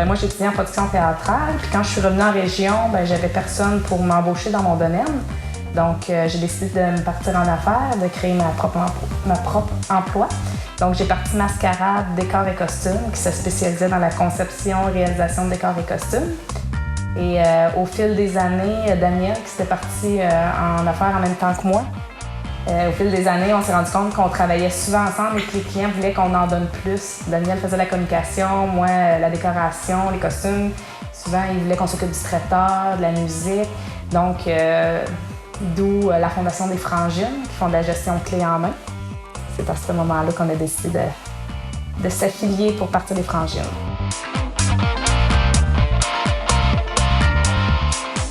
moi, j'ai étudié en production théâtrale. Puis quand je suis revenue en région, j'avais personne pour m'embaucher dans mon domaine. Donc, j'ai décidé de me partir en affaires, de créer ma propre emploi. Donc, j'ai parti Mascarade, décors et costumes, qui se spécialisait dans la conception et réalisation de décors et costumes. Et au fil des années, Daniel, qui s'était parti en affaires en même temps que moi, au fil des années, on s'est rendu compte qu'on travaillait souvent ensemble et que les clients voulaient qu'on en donne plus. Daniel faisait la communication, moi, la décoration, les costumes. Souvent, il voulait qu'on s'occupe du traiteur, de la musique. Donc, d'où la Fondation des Frangines, qui font de la gestion clé en main. C'est à ce moment-là qu'on a décidé de s'affilier pour partir des Frangines.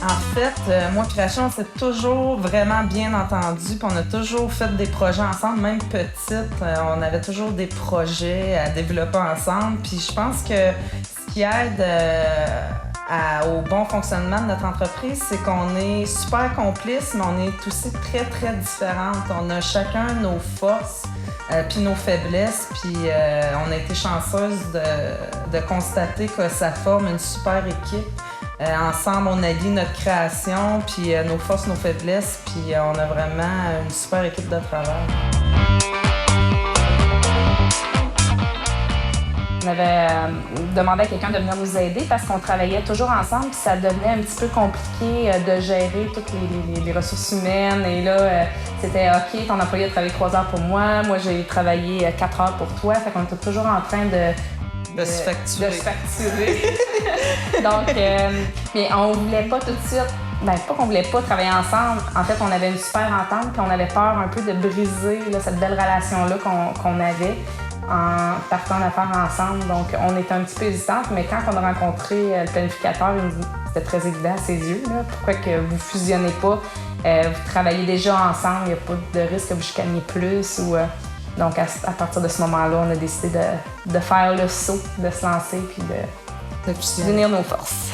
En fait, moi et Rachel, on s'est toujours vraiment bien entendus, puis on a toujours fait des projets ensemble, même petites. On avait toujours des projets à développer ensemble, puis je pense que ce qui aide au bon fonctionnement de notre entreprise, c'est qu'on est super complices, mais on est aussi très, très différentes. On a chacun nos forces puis nos faiblesses, puis on a été chanceuses de constater que ça forme une super équipe. Ensemble, on allie notre création, puis nos forces, nos faiblesses, puis on a vraiment une super équipe de travail. On avait demandé à quelqu'un de venir nous aider parce qu'on travaillait toujours ensemble, puis ça devenait un petit peu compliqué de gérer toutes les ressources humaines. Et là, c'était OK, ton employé a travaillé 3 heures pour moi, moi j'ai travaillé 4 heures pour toi. Fait qu'on était toujours en train de se facturer. Donc, mais on voulait pas tout de suite, pas qu'on voulait pas travailler ensemble. En fait, on avait une super entente, puis on avait peur un peu de briser là, cette belle relation-là qu'on avait en partant en affaires ensemble. Donc, on était un petit peu hésitante, mais quand on a rencontré le planificateur, c'était très évident à ses yeux. Là, pourquoi que vous fusionnez pas? Vous travaillez déjà ensemble, il n'y a pas de risque que vous chicaniez plus. Donc, à partir de ce moment-là, on a décidé de faire le saut, de se lancer puis de unir nos forces.